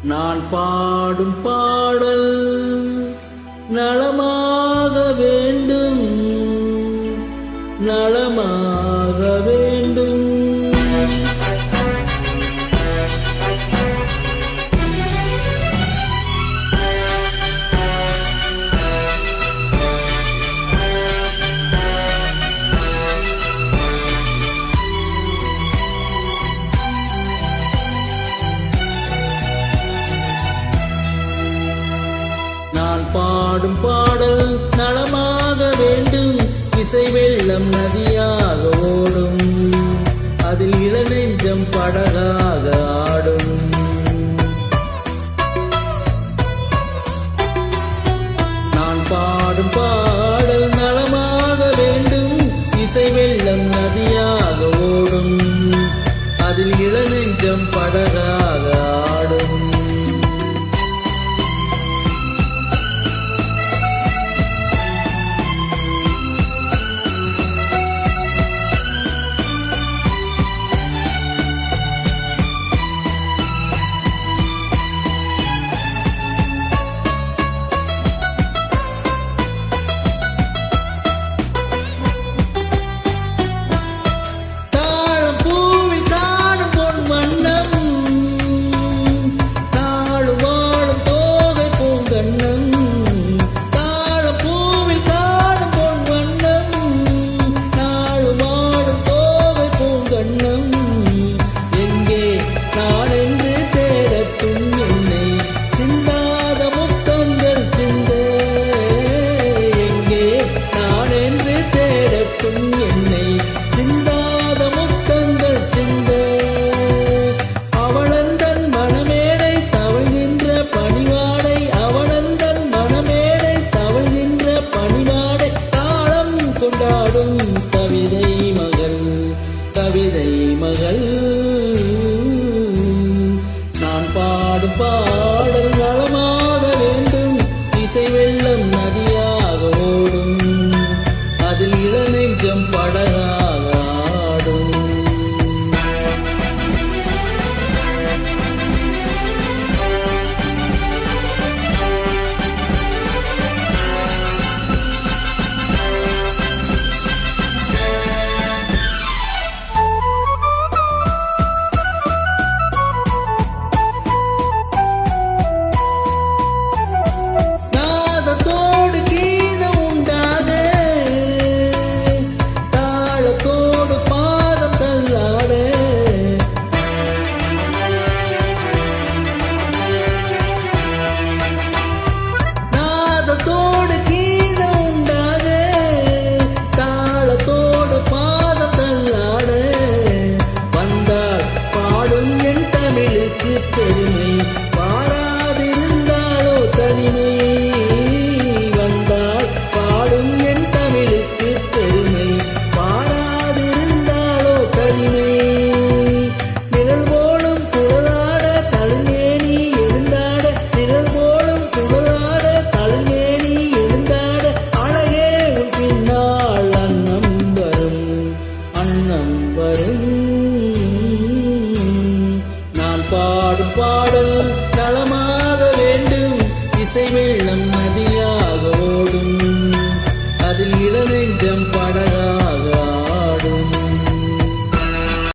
நான் பாடும் பாடல் நலமாக வேண்டும், நலமாக வேண்டும். நான் பாடும் பாடல் நலமாக வேண்டும், இசை வெள்ளம் நதியாக ஓடும், அதில் இளநெஞ்சம் படகாக ஆடும். நான் பாடும் பாடல் நலமாக வேண்டும், இசை வெள்ளம் நதியாக ஓடும், அதில் இளநெஞ்சம் படகாக ஆடும். கவிதை மகள், கவிதை மகள். நான் பாடும் பாடல் நலமாக வேண்டும், இசை வெள்ளம் நதியாக ஓடும், அதில் இளநெஞ்சம் படகாக ஆடும். பெருமை பாராதிருந்தாலோ தனிமை, வந்தால் பாடும் என் தமிழுக்கு பெருமை பாராதிருந்தாலோ தனிமை. நிழல் போலும் குழலாட தழுநேணி எழுந்தாட, நிழல் போலும் குழலாட தழுநேணி எழுந்தாட, அழகே உன் பின்னால் அன்னம் வரும், அன்னம் வரும். பாடும் பாடல் நலமாக வேண்டும், இசை வெள்ளம் நதியாக ஓடும், அதில் இளநெஞ்சம்